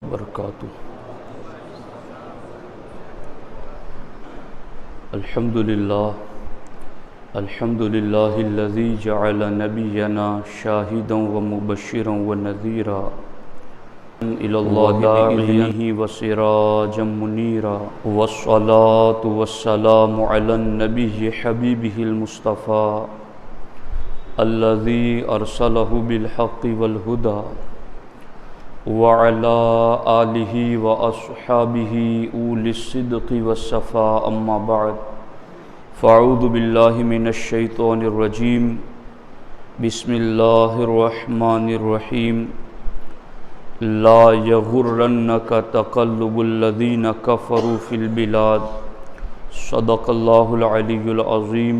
وبرکاتہ۔ الحمد للہ الذی جعل نبینا شاہدا ومبشرا ونذیرا الی اللہ بإذنہ وسراجا منیرا والصلاة والسلام علی النبی حبیبہ المصطفى الذی ارسلہ بالحق والہدی وعلى آلہ واصحابہ اولی الصدق والصفاء اما بعد فاعوذ باللہ من الشیطان الرجیم بسم اللہ الرحمن الرحیم لا یغرنک تقلب الذین کفروا فی البلاد صدق اللہ العلی العظیم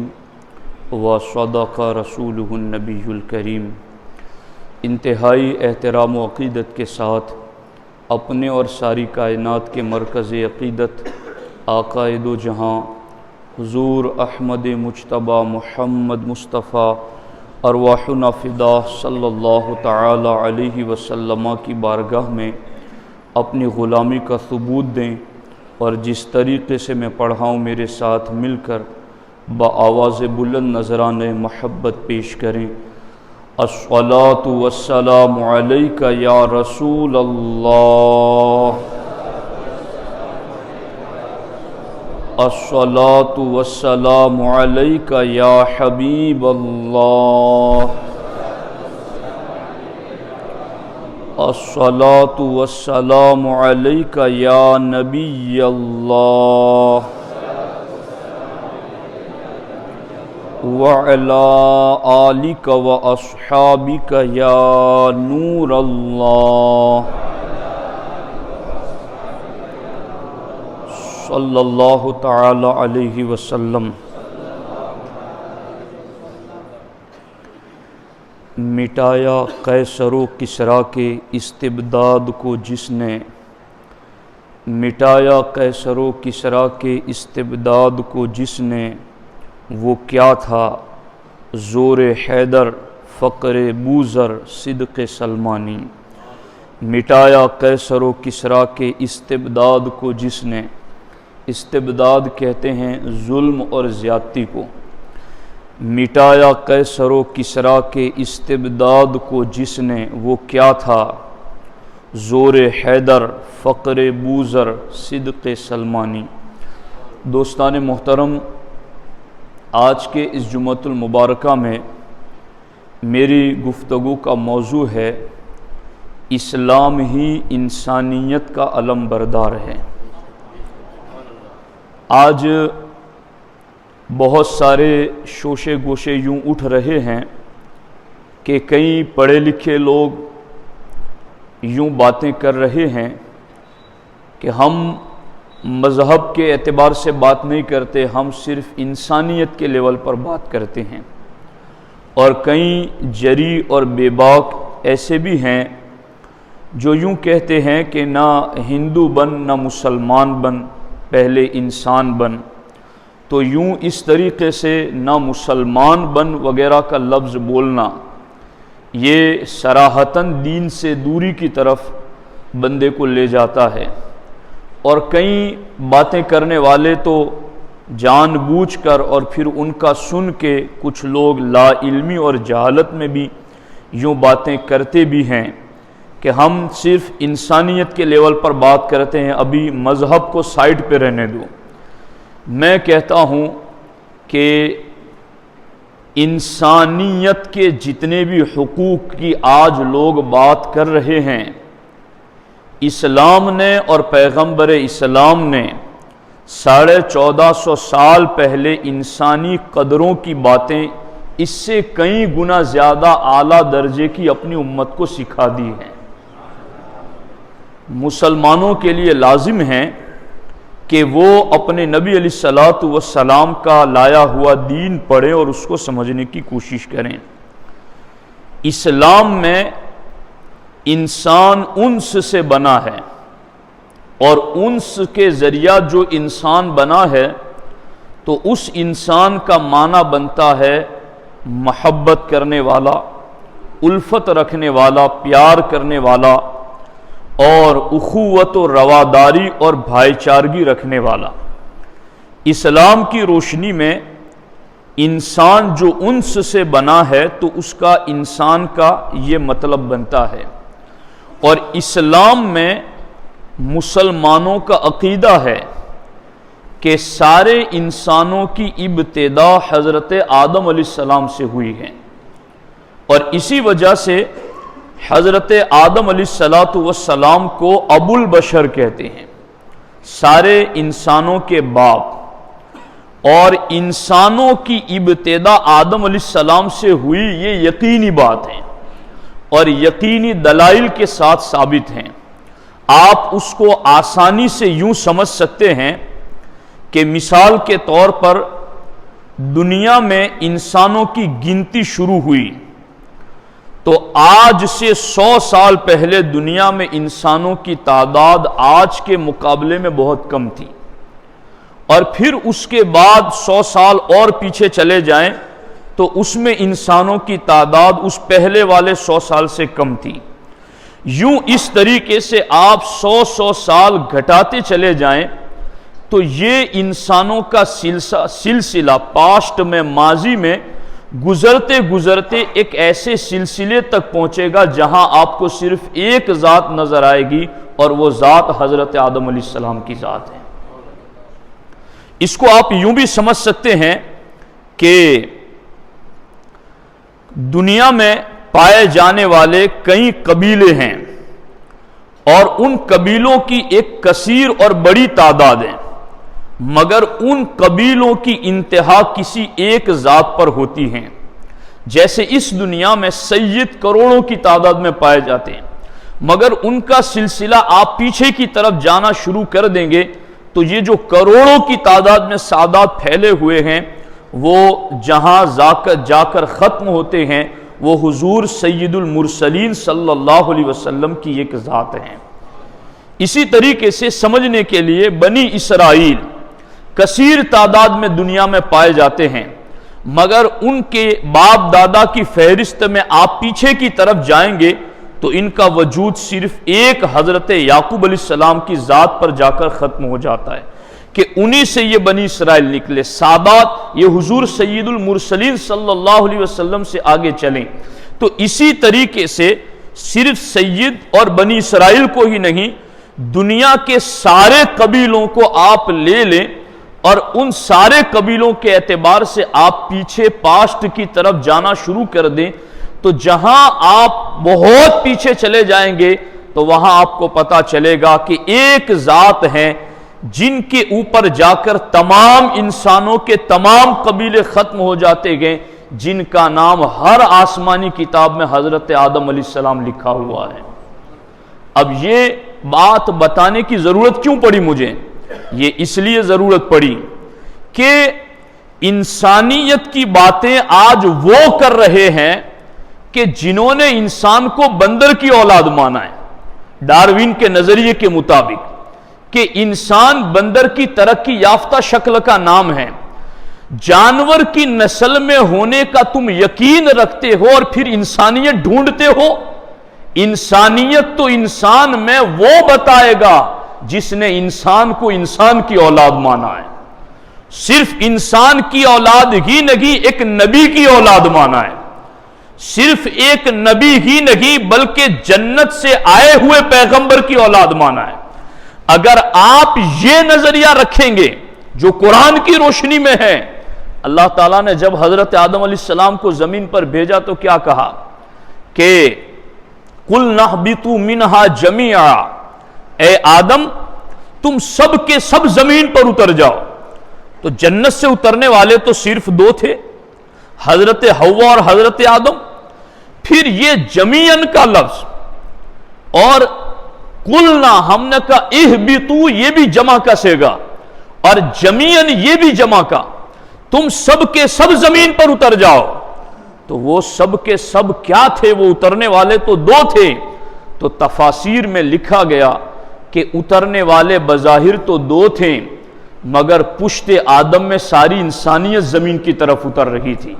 وصدق رسولہ النبی الکریم۔ انتہائی احترام و عقیدت کے ساتھ اپنے اور ساری کائنات کے مرکز عقیدت آقا دو جہاں حضور احمد مجتبیٰ محمد مصطفیٰ ارواحنا فدا صلی اللہ تعالی علیہ وسلم کی بارگاہ میں اپنی غلامی کا ثبوت دیں، اور جس طریقے سے میں پڑھا ہوں میرے ساتھ مل کر بآواز بلند نذرانہ محبت پیش کریں۔ الصلاۃ والسلام علیک یا رسول اللہ، الصلاۃ والسلام علیک یا حبیب اللہ، الصلاۃ والسلام علیک یا نبی اللہ، وعلی آلک واصحابک یا نور اللہ، صلی اللہ تعالی علیہ وسلم۔ مٹایا قیصر و کسریٰ کے استبداد کو جس نے، مٹایا قیصر و کسریٰ کے استبداد کو جس نے، وہ کیا تھا زور حیدر فقر بوذر صدق سلمانی۔ مٹایا قیصر و کسریٰ کے استبداد کو جس نے، استبداد کہتے ہیں ظلم اور زیادتی کو، مٹایا قیصر و کسریٰ کے استبداد کو جس نے، وہ کیا تھا زور حیدر فقر بوذر صدق سلمانی۔ دوستان محترم، آج کے اس جمعۃ المبارکہ میں میری گفتگو کا موضوع ہے اسلام ہی انسانیت کا علم بردار ہے۔ آج بہت سارے شوشے گوشے یوں اٹھ رہے ہیں کہ کئی پڑھے لکھے لوگ یوں باتیں کر رہے ہیں کہ ہم مذہب کے اعتبار سے بات نہیں کرتے، ہم صرف انسانیت کے لیول پر بات کرتے ہیں، اور کئی جری اور بے باک ایسے بھی ہیں جو یوں کہتے ہیں کہ نہ ہندو بن نہ مسلمان بن، پہلے انسان بن۔ تو یوں اس طریقے سے نہ مسلمان بن وغیرہ کا لفظ بولنا، یہ صراحتاً دین سے دوری کی طرف بندے کو لے جاتا ہے، اور کئی باتیں کرنے والے تو جان بوجھ کر اور پھر ان کا سن کے کچھ لوگ لا علمی اور جہالت میں بھی یوں باتیں کرتے بھی ہیں کہ ہم صرف انسانیت کے لیول پر بات کرتے ہیں، ابھی مذہب کو سائڈ پہ رہنے دو۔ میں کہتا ہوں کہ انسانیت کے جتنے بھی حقوق کی آج لوگ بات کر رہے ہیں، اسلام نے اور پیغمبر اسلام نے 1450 سال پہلے انسانی قدروں کی باتیں اس سے کئی گنا زیادہ اعلیٰ درجے کی اپنی امت کو سکھا دی ہیں۔ مسلمانوں کے لیے لازم ہے کہ وہ اپنے نبی علیہ الصلوۃ والسلام کا لایا ہوا دین پڑھیں اور اس کو سمجھنے کی کوشش کریں۔ اسلام میں انسان انس سے بنا ہے، اور انس کے ذریعہ جو انسان بنا ہے تو اس انسان کا معنی بنتا ہے محبت کرنے والا، الفت رکھنے والا، پیار کرنے والا، اور اخوت و رواداری اور بھائی چارگی رکھنے والا۔ اسلام کی روشنی میں انسان جو انس سے بنا ہے تو اس کا انسان کا یہ مطلب بنتا ہے، اور اسلام میں مسلمانوں کا عقیدہ ہے کہ سارے انسانوں کی ابتدا حضرت آدم علیہ السلام سے ہوئی ہے، اور اسی وجہ سے حضرت آدم علیہ السلام کو ابو البشر کہتے ہیں، سارے انسانوں کے باپ، اور انسانوں کی ابتدا آدم علیہ السلام سے ہوئی یہ یقینی بات ہے اور یقینی دلائل کے ساتھ ثابت ہیں۔ آپ اس کو آسانی سے یوں سمجھ سکتے ہیں کہ مثال کے طور پر دنیا میں انسانوں کی گنتی شروع ہوئی تو آج سے 100 سال پہلے دنیا میں انسانوں کی تعداد آج کے مقابلے میں بہت کم تھی، اور پھر اس کے بعد 100 سال اور پیچھے چلے جائیں تو اس میں انسانوں کی تعداد اس پہلے والے 100 سال سے کم تھی۔ یوں اس طریقے سے آپ 100 سال گھٹاتے چلے جائیں تو یہ انسانوں کا سلسلہ پاسٹ میں، ماضی میں گزرتے گزرتے ایک ایسے سلسلے تک پہنچے گا جہاں آپ کو صرف ایک ذات نظر آئے گی، اور وہ ذات حضرت آدم علیہ السلام کی ذات ہے۔ اس کو آپ یوں بھی سمجھ سکتے ہیں کہ دنیا میں پائے جانے والے کئی قبیلے ہیں، اور ان قبیلوں کی ایک کثیر اور بڑی تعداد ہے، مگر ان قبیلوں کی انتہا کسی ایک ذات پر ہوتی ہیں۔ جیسے اس دنیا میں سید کروڑوں کی تعداد میں پائے جاتے ہیں، مگر ان کا سلسلہ آپ پیچھے کی طرف جانا شروع کر دیں گے تو یہ جو کروڑوں کی تعداد میں سادات پھیلے ہوئے ہیں وہ جہاں جا کر ختم ہوتے ہیں وہ حضور سید المرسلین صلی اللہ علیہ وسلم کی ایک ذات ہیں۔ اسی طریقے سے سمجھنے کے لیے بنی اسرائیل کثیر تعداد میں دنیا میں پائے جاتے ہیں، مگر ان کے باپ دادا کی فہرست میں آپ پیچھے کی طرف جائیں گے تو ان کا وجود صرف ایک حضرت یعقوب علیہ السلام کی ذات پر جا کر ختم ہو جاتا ہے کہ انہی سے یہ بنی اسرائیل نکلے، سادات یہ حضور سید المرسلین صلی اللہ علیہ وسلم سے آگے چلیں۔ تو اسی طریقے سے صرف سید اور بنی اسرائیل کو ہی نہیں، دنیا کے سارے قبیلوں کو آپ لے لیں اور ان سارے قبیلوں کے اعتبار سے آپ پیچھے پاسٹ کی طرف جانا شروع کر دیں تو جہاں آپ بہت پیچھے چلے جائیں گے تو وہاں آپ کو پتا چلے گا کہ ایک ذات ہے جن کے اوپر جا کر تمام انسانوں کے تمام قبیلے ختم ہو جاتے گئے، جن کا نام ہر آسمانی کتاب میں حضرت آدم علیہ السلام لکھا ہوا ہے۔ اب یہ بات بتانے کی ضرورت کیوں پڑی مجھے؟ یہ اس لیے ضرورت پڑی کہ انسانیت کی باتیں آج وہ کر رہے ہیں کہ جنہوں نے انسان کو بندر کی اولاد مانا ہے، ڈاروین کے نظریے کے مطابق کہ انسان بندر کی ترقی یافتہ شکل کا نام ہے۔ جانور کی نسل میں ہونے کا تم یقین رکھتے ہو اور پھر انسانیت ڈھونڈتے ہو؟ انسانیت تو انسان میں وہ بتائے گا جس نے انسان کو انسان کی اولاد مانا ہے، صرف انسان کی اولاد ہی نہیں ایک نبی کی اولاد مانا ہے، صرف ایک نبی ہی نہیں بلکہ جنت سے آئے ہوئے پیغمبر کی اولاد مانا ہے۔ اگر آپ یہ نظریہ رکھیں گے جو قرآن کی روشنی میں ہے، اللہ تعالیٰ نے جب حضرت آدم علیہ السلام کو زمین پر بھیجا تو کیا کہا کہ قُلْنَا اهْبِطُوا مِنْهَا جَمِيعًا، اے آدم تم سب کے سب زمین پر اتر جاؤ۔ تو جنت سے اترنے والے تو صرف دو تھے، حضرت حوا اور حضرت آدم۔ پھر یہ جمیعاً کا لفظ اور قلنا ہم نے کہا اہبطوا یہ بھی جمع کا صیغہ اور جمیعاً یہ بھی جمع کا، تم سب کے سب زمین پر اتر جاؤ۔ تو وہ سب کے سب کیا تھے؟ وہ اترنے والے تو دو تھے۔ تو تفاسیر میں لکھا گیا کہ اترنے والے بظاہر تو دو تھے مگر پشت آدم میں ساری انسانیت زمین کی طرف اتر رہی تھی۔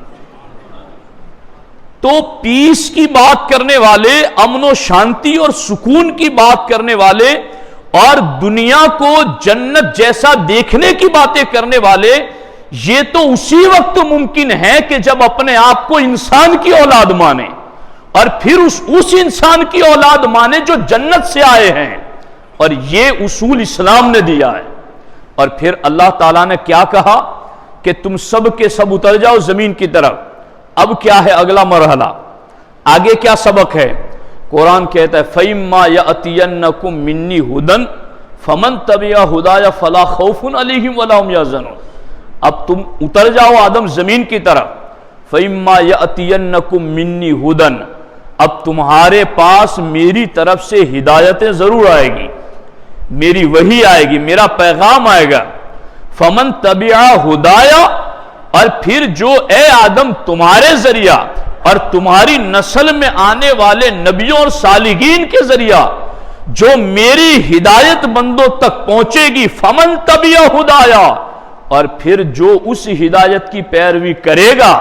تو پیس کی بات کرنے والے، امن و شانتی اور سکون کی بات کرنے والے اور دنیا کو جنت جیسا دیکھنے کی باتیں کرنے والے، یہ تو اسی وقت ممکن ہے کہ جب اپنے آپ کو انسان کی اولاد مانے اور پھر اس انسان کی اولاد مانے جو جنت سے آئے ہیں، اور یہ اصول اسلام نے دیا ہے۔ اور پھر اللہ تعالیٰ نے کیا کہا کہ تم سب کے سب اتر جاؤ زمین کی طرف۔ اب کیا ہے اگلا مرحلہ، آگے کیا سبق ہے؟ قرآن کہتا ہے فَإِمَّا يَأْتِيَنَّكُم مِّنِّي هُدًى فَمَن تَبِعَ هُدَايَ فَلَا خَوْفٌ عَلَيْهِمْ وَلَا هُمْ يَحْزَنُونَ۔ اب تم اتر جاؤ آدم زمین کی طرف، فَإِمَّا يَأْتِيَنَّكُم مِّنِّي هُدًى، اب تمہارے پاس میری طرف سے ہدایتیں ضرور آئے گی، میری وحی آئے گی، میرا پیغام آئے گا۔ فَمَن تَبِعَ هُدَايَ، اور پھر جو اے آدم تمہارے ذریعہ اور تمہاری نسل میں آنے والے نبیوں اور صالحین کے ذریعہ جو میری ہدایت بندوں تک پہنچے گی، فمن تبع ہدایا، اور پھر جو اس ہدایت کی پیروی کرے گا،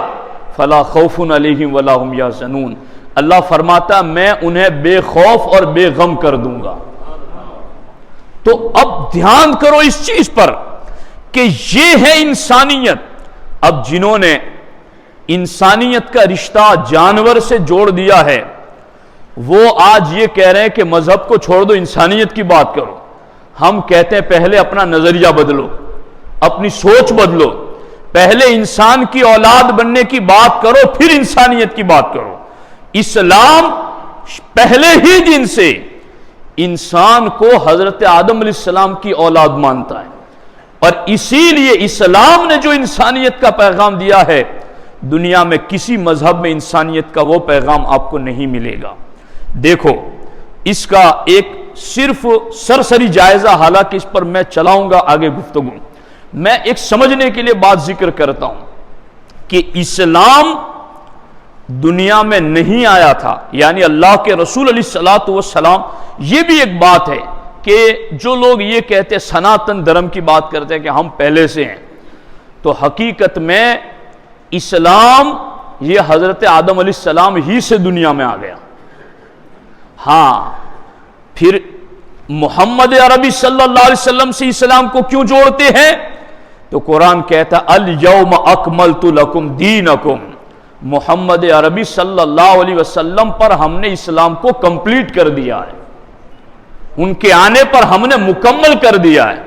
فلا خوف علیہم ولا هم یحزنون، اللہ فرماتا میں انہیں بے خوف اور بے غم کر دوں گا۔ تو اب دھیان کرو اس چیز پر کہ یہ ہے انسانیت۔ اب جنہوں نے انسانیت کا رشتہ جانور سے جوڑ دیا ہے، وہ آج یہ کہہ رہے ہیں کہ مذہب کو چھوڑ دو، انسانیت کی بات کرو۔ ہم کہتے ہیں پہلے اپنا نظریہ بدلو، اپنی سوچ بدلو، پہلے انسان کی اولاد بننے کی بات کرو، پھر انسانیت کی بات کرو۔ اسلام پہلے ہی دن سے انسان کو حضرت آدم علیہ السلام کی اولاد مانتا ہے، اور اسی لیے اسلام نے جو انسانیت کا پیغام دیا ہے، دنیا میں کسی مذہب میں انسانیت کا وہ پیغام آپ کو نہیں ملے گا۔ دیکھو اس کا ایک صرف سرسری جائزہ، حالانکہ اس پر میں چلاؤں گا آگے گفتگو، میں ایک سمجھنے کے لیے بات ذکر کرتا ہوں کہ اسلام دنیا میں نہیں آیا تھا، یعنی اللہ کے رسول علیہ الصلوۃ والسلام۔ یہ بھی ایک بات ہے کہ جو لوگ یہ کہتے ہیں سناتن دھرم کی بات کرتے ہیں کہ ہم پہلے سے ہیں، تو حقیقت میں اسلام یہ حضرت آدم علیہ السلام ہی سے دنیا میں آ گیا۔ ہاں، پھر محمد عربی صلی اللہ علیہ وسلم سے اسلام کو کیوں جوڑتے ہیں؟ تو قرآن کہتا الیوم اکملت لکم دینکم، محمد عربی صلی اللہ علیہ وسلم پر ہم نے اسلام کو کمپلیٹ کر دیا ہے، ان کے آنے پر ہم نے مکمل کر دیا ہے۔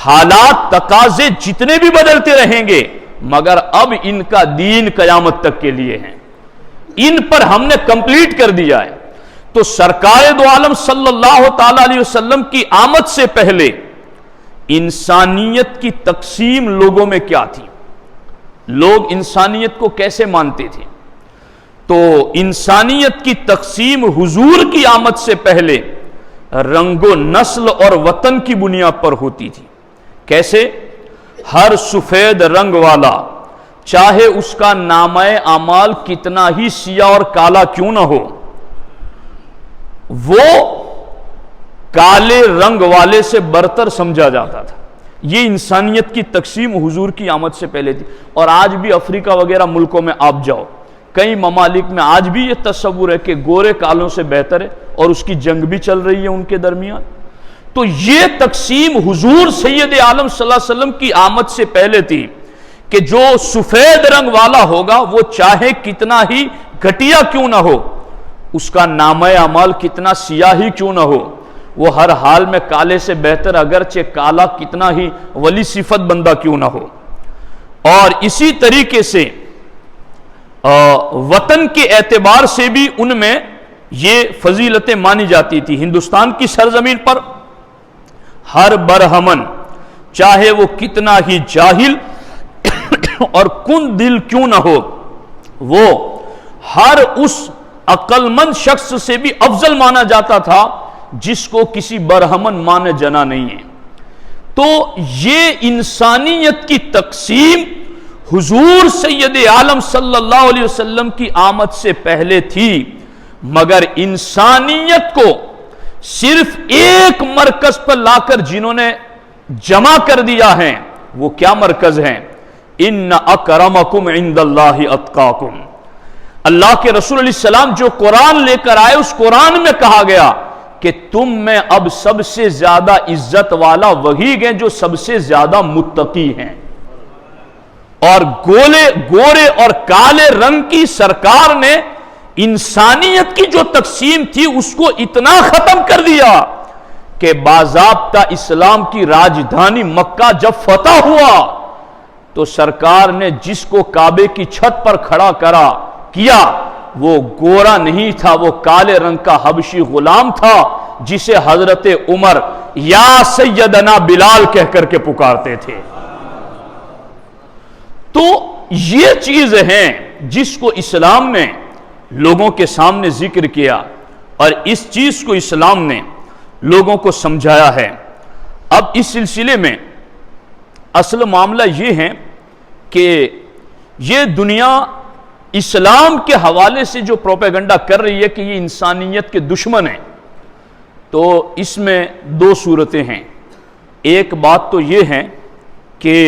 حالات تقاضے جتنے بھی بدلتے رہیں گے، مگر اب ان کا دین قیامت تک کے لیے ہے، ان پر ہم نے کمپلیٹ کر دیا ہے۔ تو سرکار دو عالم صلی اللہ تعالی علیہ وسلم کی آمد سے پہلے انسانیت کی تقسیم لوگوں میں کیا تھی، لوگ انسانیت کو کیسے مانتے تھے؟ تو انسانیت کی تقسیم حضور کی آمد سے پہلے رنگ و نسل اور وطن کی بنیاد پر ہوتی تھی۔ کیسے؟ ہر سفید رنگ والا، چاہے اس کا نامہ اعمال کتنا ہی سیاہ اور کالا کیوں نہ ہو، وہ کالے رنگ والے سے برتر سمجھا جاتا تھا۔ یہ انسانیت کی تقسیم حضور کی آمد سے پہلے تھی۔ اور آج بھی افریقہ وغیرہ ملکوں میں آپ جاؤ، کئی ممالک میں آج بھی یہ تصور ہے کہ گورے کالوں سے بہتر ہے، اور اس کی جنگ بھی چل رہی ہے ان کے درمیان۔ تو یہ تقسیم حضور سید عالم صلی اللہ علیہ وسلم کی آمد سے پہلے تھی کہ جو سفید رنگ والا ہوگا وہ چاہے کتنا ہی گھٹیا کیوں نہ ہو، اس کا نامہ اعمال کتنا سیاہ ہی کیوں نہ ہو، وہ ہر حال میں کالے سے بہتر، اگرچہ کالا کتنا ہی ولی صفت بندہ کیوں نہ ہو۔ اور اسی طریقے سے وطن کے اعتبار سے بھی ان میں یہ فضیلتیں مانی جاتی تھی۔ ہندوستان کی سرزمین پر ہر برہمن، چاہے وہ کتنا ہی جاہل اور کن دل کیوں نہ ہو، وہ ہر اس عقل مند شخص سے بھی افضل مانا جاتا تھا جس کو کسی برہمن مانے جنا نہیں ہے۔ تو یہ انسانیت کی تقسیم حضور سید عالم صلی اللہ علیہ وسلم کی آمد سے پہلے تھی، مگر انسانیت کو صرف ایک مرکز پر لا کر جنہوں نے جمع کر دیا ہے، وہ کیا مرکز ہیں؟ ان اکرمکم عند اللہ اتقاکم، اللہ کے رسول علیہ السلام جو قرآن لے کر آئے، اس قرآن میں کہا گیا کہ تم میں اب سب سے زیادہ عزت والا وہی ہیں جو سب سے زیادہ متقی ہیں، اور گورے اور کالے رنگ کی سرکار نے انسانیت کی جو تقسیم تھی اس کو اتنا ختم کر دیا کہ باضابطہ اسلام کی راجدھانی مکہ جب فتح ہوا تو سرکار نے جس کو کعبے کی چھت پر کھڑا کیا وہ گورا نہیں تھا، وہ کالے رنگ کا حبشی غلام تھا جسے حضرت عمر یا سیدنا بلال کہہ کر کے پکارتے تھے۔ تو یہ چیز ہے جس کو اسلام نے لوگوں کے سامنے ذکر کیا، اور اس چیز کو اسلام نے لوگوں کو سمجھایا ہے۔ اب اس سلسلے میں اصل معاملہ یہ ہے کہ یہ دنیا اسلام کے حوالے سے جو پروپیگنڈا کر رہی ہے کہ یہ انسانیت کے دشمن ہیں، تو اس میں دو صورتیں ہیں۔ ایک بات تو یہ ہے کہ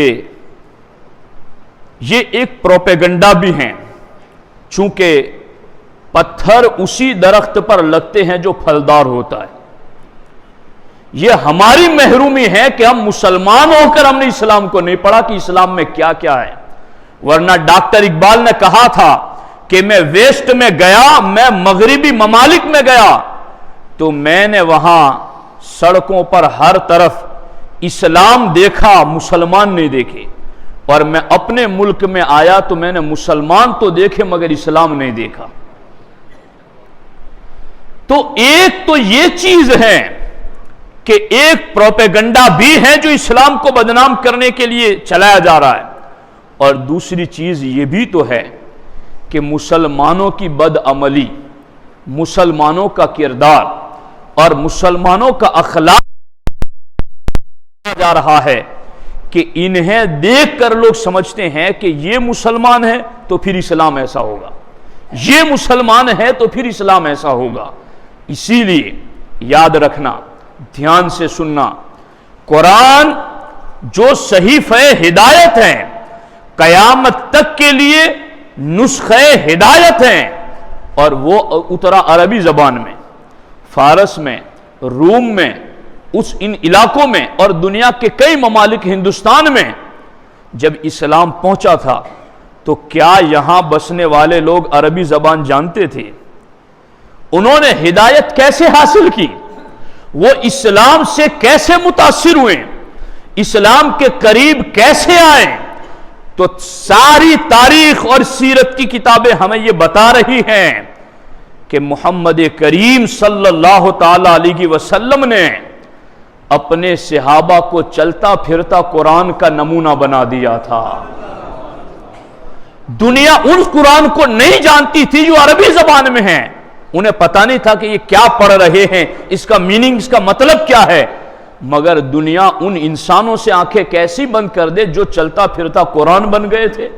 یہ ایک پروپیگنڈا بھی ہیں، چونکہ پتھر اسی درخت پر لگتے ہیں جو پھلدار ہوتا ہے۔ یہ ہماری محرومی ہے کہ ہم مسلمان ہو کر ہم نے اسلام کو نہیں پڑھا کہ اسلام میں کیا کیا ہے، ورنہ ڈاکٹر اقبال نے کہا تھا کہ میں ویسٹ میں گیا، میں مغربی ممالک میں گیا تو میں نے وہاں سڑکوں پر ہر طرف اسلام دیکھا، مسلمان نہیں دیکھے، اور میں اپنے ملک میں آیا تو میں نے مسلمان تو دیکھے مگر اسلام نہیں دیکھا۔ تو ایک تو یہ چیز ہے کہ ایک پروپیگنڈا بھی ہے جو اسلام کو بدنام کرنے کے لیے چلایا جا رہا ہے، اور دوسری چیز یہ بھی تو ہے کہ مسلمانوں کی بدعملی، مسلمانوں کا کردار اور مسلمانوں کا اخلاق جا رہا ہے کہ انہیں دیکھ کر لوگ سمجھتے ہیں کہ یہ مسلمان ہے تو پھر اسلام ایسا ہوگا، یہ مسلمان ہے تو پھر اسلام ایسا ہوگا۔ اسی لیے یاد رکھنا، دھیان سے سننا، قرآن جو صحیفہ ہدایت ہے، قیامت تک کے لیے نسخہ ہدایت ہیں، اور وہ اترا عربی زبان میں، فارس میں، روم میں، ان علاقوں میں، اور دنیا کے کئی ممالک، ہندوستان میں جب اسلام پہنچا تھا تو کیا یہاں بسنے والے لوگ عربی زبان جانتے تھے؟ انہوں نے ہدایت کیسے حاصل کی؟ وہ اسلام سے کیسے متاثر ہوئے؟ اسلام کے قریب کیسے آئے؟ تو ساری تاریخ اور سیرت کی کتابیں ہمیں یہ بتا رہی ہیں کہ محمد کریم صلی اللہ تعالی علیہ وسلم نے اپنے صحابہ کو چلتا پھرتا قرآن کا نمونہ بنا دیا تھا۔ دنیا ان قرآن کو نہیں جانتی تھی جو عربی زبان میں ہیں، انہیں پتہ نہیں تھا کہ یہ کیا پڑھ رہے ہیں، اس کا میننگ، اس کا مطلب کیا ہے، مگر دنیا ان انسانوں سے آنکھیں کیسی بند کر دے جو چلتا پھرتا قرآن بن گئے تھے،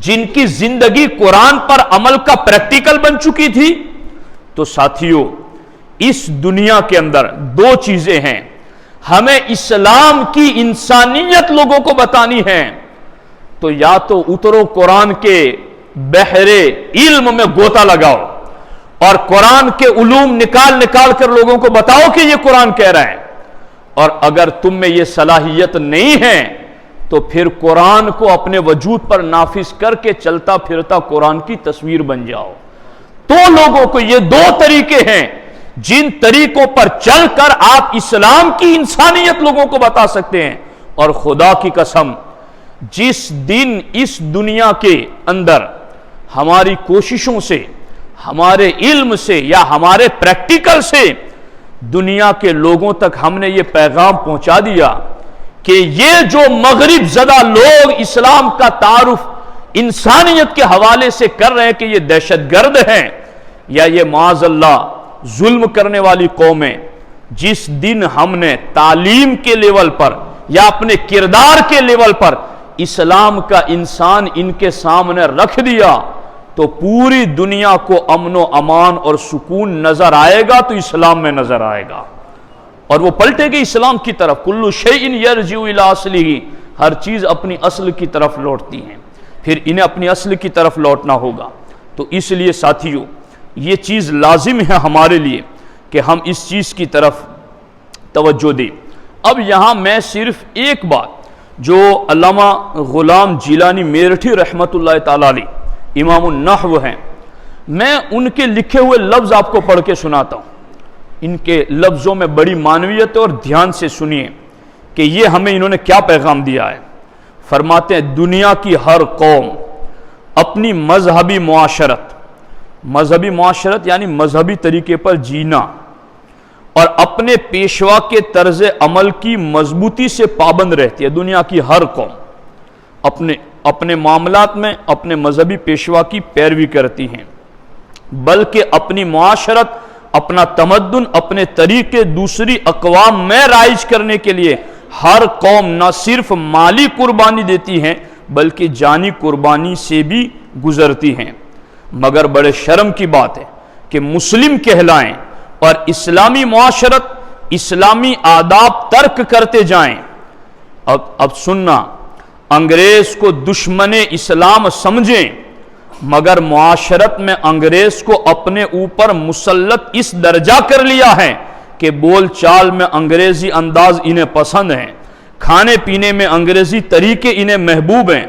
جن کی زندگی قرآن پر عمل کا پریکٹیکل بن چکی تھی۔ تو ساتھیوں، اس دنیا کے اندر دو چیزیں ہیں، ہمیں اسلام کی انسانیت لوگوں کو بتانی ہے، تو یا تو اترو قرآن کے بحر علم میں غوطہ لگاؤ اور قرآن کے علوم نکال کر لوگوں کو بتاؤ کہ یہ قرآن کہہ رہا ہے، اور اگر تم میں یہ صلاحیت نہیں ہے تو پھر قرآن کو اپنے وجود پر نافذ کر کے چلتا پھرتا قرآن کی تصویر بن جاؤ۔ تو لوگوں کو یہ دو طریقے ہیں جن طریقوں پر چل کر آپ اسلام کی انسانیت لوگوں کو بتا سکتے ہیں، اور خدا کی قسم جس دن اس دنیا کے اندر ہماری کوششوں سے، ہمارے علم سے یا ہمارے پریکٹیکل سے دنیا کے لوگوں تک ہم نے یہ پیغام پہنچا دیا کہ یہ جو مغرب زدہ لوگ اسلام کا تعارف انسانیت کے حوالے سے کر رہے ہیں کہ یہ دہشت گرد ہیں یا یہ معاذ اللہ ظلم کرنے والی قومیں، جس دن ہم نے تعلیم کے لیول پر یا اپنے کردار کے لیول پر اسلام کا انسان ان کے سامنے رکھ دیا تو پوری دنیا کو امن و امان اور سکون نظر آئے گا، تو اسلام میں نظر آئے گا، اور وہ پلٹے گی اسلام کی طرف۔ کل شیء یرجع الی اصلہ، ہر چیز اپنی اصل کی طرف لوٹتی ہیں، پھر انہیں اپنی اصل کی طرف لوٹنا ہوگا۔ تو اس لیے ساتھیوں یہ چیز لازم ہے ہمارے لیے کہ ہم اس چیز کی طرف توجہ دیں۔ اب یہاں میں صرف ایک بات جو علامہ غلام جیلانی میرٹھی رحمۃ اللہ تعالیٰ علیہ امام النحو ہیں، میں ان کے لکھے ہوئے لفظ آپ کو پڑھ کے سناتا ہوں۔ ان کے لفظوں میں بڑی معنویت ہے اور دھیان سے سنیے کہ یہ ہمیں انہوں نے کیا پیغام دیا ہے۔ فرماتے ہیں دنیا کی ہر قوم اپنی مذہبی معاشرت یعنی مذہبی طریقے پر جینا اور اپنے پیشوا کے طرز عمل کی مضبوطی سے پابند رہتی ہے۔ دنیا کی ہر قوم اپنے معاملات میں اپنے مذہبی پیشوا کی پیروی کرتی ہیں، بلکہ اپنی معاشرت، اپنا تمدن، اپنے طریقے دوسری اقوام میں رائج کرنے کے لیے ہر قوم نہ صرف مالی قربانی دیتی ہیں بلکہ جانی قربانی سے بھی گزرتی ہیں، مگر بڑے شرم کی بات ہے کہ مسلم کہلائیں اور اسلامی معاشرت، اسلامی آداب ترک کرتے جائیں۔ اب سننا، انگریز کو دشمن اسلام سمجھیں مگر معاشرت میں انگریز کو اپنے اوپر مسلط اس درجہ کر لیا ہے کہ بول چال میں انگریزی انداز انہیں پسند ہیں، کھانے پینے میں انگریزی طریقے انہیں محبوب ہیں،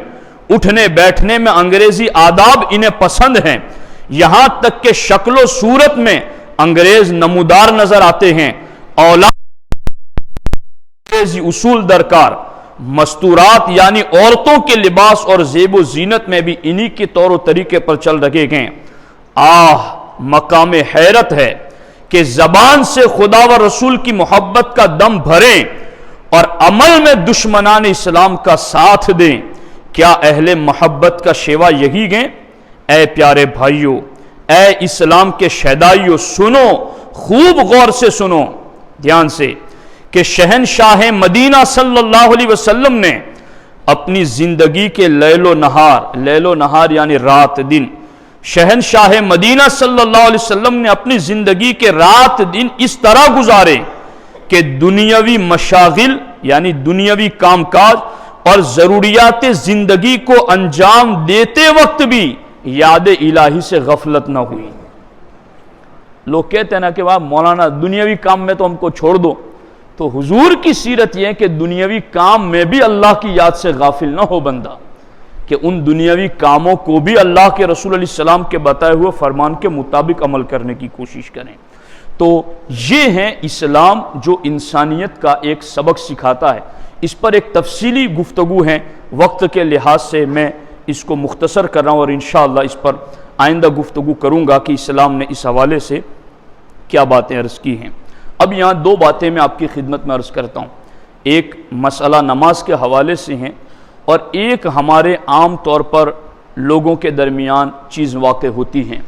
اٹھنے بیٹھنے میں انگریزی آداب انہیں پسند ہیں، یہاں تک کہ شکل و صورت میں انگریز نمودار نظر آتے ہیں۔ اولاد انگریزی اصول درکار، مستورات یعنی عورتوں کے لباس اور زیب و زینت میں بھی انہی کے طور و طریقے پر چل رکھے گئے۔ مقام حیرت ہے کہ زبان سے خدا و رسول کی محبت کا دم بھریں اور عمل میں دشمنان اسلام کا ساتھ دیں۔ کیا اہل محبت کا شیوا یہی گئے؟ اے پیارے بھائیو، اے اسلام کے شہدائیو، سنو، خوب غور سے سنو، دھیان سے، کہ شہنشاہ مدینہ صلی اللہ علیہ وسلم نے اپنی زندگی کے لیل و نہار یعنی رات دن، شہنشاہ مدینہ صلی اللہ علیہ وسلم نے اپنی زندگی کے رات دن اس طرح گزارے کہ دنیاوی مشاغل یعنی دنیاوی کام کاج اور ضروریات زندگی کو انجام دیتے وقت بھی یاد الہی سے غفلت نہ ہوئی۔ لوگ کہتے ہیں نا کہ واہ مولانا دنیاوی کام میں تو ہم کو چھوڑ دو، تو حضور کی سیرت یہ ہے کہ دنیاوی کام میں بھی اللہ کی یاد سے غافل نہ ہو بندہ، کہ ان دنیاوی کاموں کو بھی اللہ کے رسول علیہ السلام کے بتائے ہوئے فرمان کے مطابق عمل کرنے کی کوشش کریں۔ تو یہ ہے اسلام جو انسانیت کا ایک سبق سکھاتا ہے۔ اس پر ایک تفصیلی گفتگو ہے، وقت کے لحاظ سے میں اس کو مختصر کر رہا ہوں اور انشاءاللہ اس پر آئندہ گفتگو کروں گا کہ اسلام نے اس حوالے سے کیا باتیں عرض کی ہیں۔ اب یہاں دو باتیں میں آپ کی خدمت میں عرض کرتا ہوں، ایک مسئلہ نماز کے حوالے سے ہیں اور ایک ہمارے عام طور پر لوگوں کے درمیان چیز واقع ہوتی ہیں،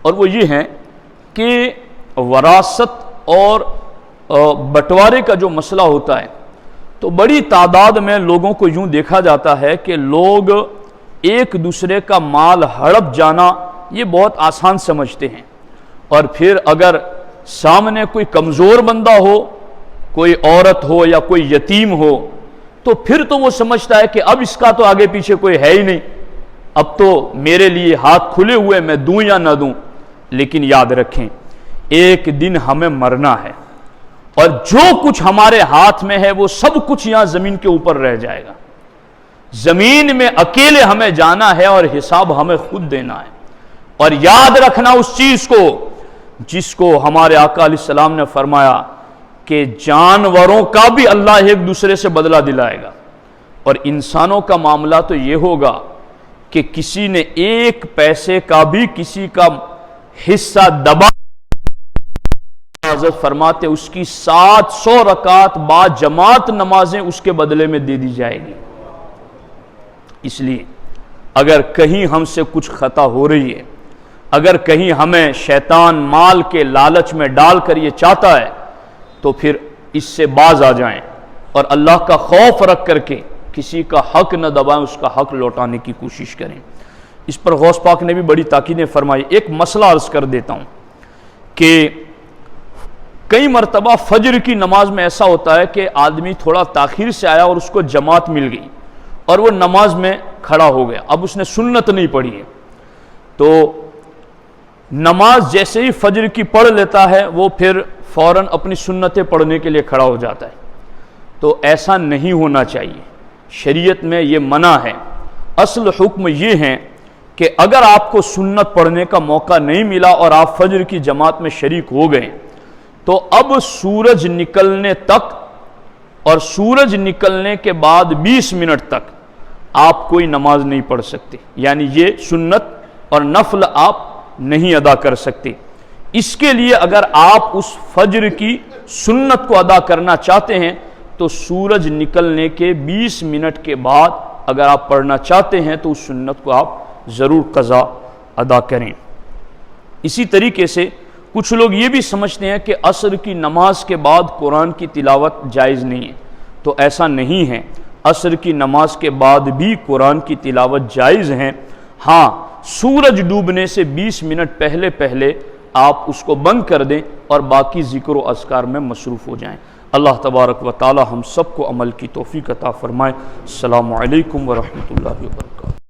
اور وہ یہ ہے کہ وراثت اور بٹوارے کا جو مسئلہ ہوتا ہے تو بڑی تعداد میں لوگوں کو یوں دیکھا جاتا ہے کہ لوگ ایک دوسرے کا مال ہڑپ جانا یہ بہت آسان سمجھتے ہیں، اور پھر اگر سامنے کوئی کمزور بندہ ہو، کوئی عورت ہو یا کوئی یتیم ہو، تو پھر تو وہ سمجھتا ہے کہ اب اس کا تو آگے پیچھے کوئی ہے ہی نہیں، اب تو میرے لیے ہاتھ کھلے ہوئے، میں دوں یا نہ دوں۔ لیکن یاد رکھیں ایک دن ہمیں مرنا ہے اور جو کچھ ہمارے ہاتھ میں ہے وہ سب کچھ یہاں زمین کے اوپر رہ جائے گا، زمین میں اکیلے ہمیں جانا ہے اور حساب ہمیں خود دینا ہے۔ اور یاد رکھنا اس چیز کو جس کو ہمارے آقا علیہ السلام نے فرمایا کہ جانوروں کا بھی اللہ ایک دوسرے سے بدلہ دلائے گا، اور انسانوں کا معاملہ تو یہ ہوگا کہ کسی نے ایک پیسے کا بھی کسی کا حصہ دبا، حضرت فرماتے اس کی 700 رکعت با جماعت نمازیں اس کے بدلے میں دے دی جائے گی۔ اس لیے اگر کہیں ہم سے کچھ خطا ہو رہی ہے، اگر کہیں ہمیں شیطان مال کے لالچ میں ڈال کر یہ چاہتا ہے، تو پھر اس سے باز آ جائیں اور اللہ کا خوف رکھ کر کے کسی کا حق نہ دبائیں، اس کا حق لوٹانے کی کوشش کریں۔ اس پر غوث پاک نے بھی بڑی تاکیدیں فرمائی۔ ایک مسئلہ عرض کر دیتا ہوں کہ کئی مرتبہ فجر کی نماز میں ایسا ہوتا ہے کہ آدمی تھوڑا تاخیر سے آیا اور اس کو جماعت مل گئی اور وہ نماز میں کھڑا ہو گیا، اب اس نے سنت نہیں پڑھی ہے، تو نماز جیسے ہی فجر کی پڑھ لیتا ہے وہ پھر فوراً اپنی سنتیں پڑھنے کے لیے کھڑا ہو جاتا ہے، تو ایسا نہیں ہونا چاہیے، شریعت میں یہ منع ہے۔ اصل حکم یہ ہے کہ اگر آپ کو سنت پڑھنے کا موقع نہیں ملا اور آپ فجر کی جماعت میں شریک ہو گئے تو اب سورج نکلنے تک اور سورج نکلنے کے بعد 20 منٹ تک آپ کوئی نماز نہیں پڑھ سکتے، یعنی یہ سنت اور نفل آپ نہیں ادا کر سکتے۔ اس کے لیے اگر آپ اس فجر کی سنت کو ادا کرنا چاہتے ہیں تو سورج نکلنے کے 20 منٹ کے بعد اگر آپ پڑھنا چاہتے ہیں تو اس سنت کو آپ ضرور قضا ادا کریں۔ اسی طریقے سے کچھ لوگ یہ بھی سمجھتے ہیں کہ عصر کی نماز کے بعد قرآن کی تلاوت جائز نہیں ہے، تو ایسا نہیں ہے، عصر کی نماز کے بعد بھی قرآن کی تلاوت جائز ہیں۔ ہاں، سورج ڈوبنے سے 20 منٹ پہلے آپ اس کو بند کر دیں اور باقی ذکر و اذکار میں مصروف ہو جائیں۔ اللہ تبارک و تعالی ہم سب کو عمل کی توفیق عطا فرمائے۔ السلام علیکم ورحمۃ اللہ وبرکاتہ۔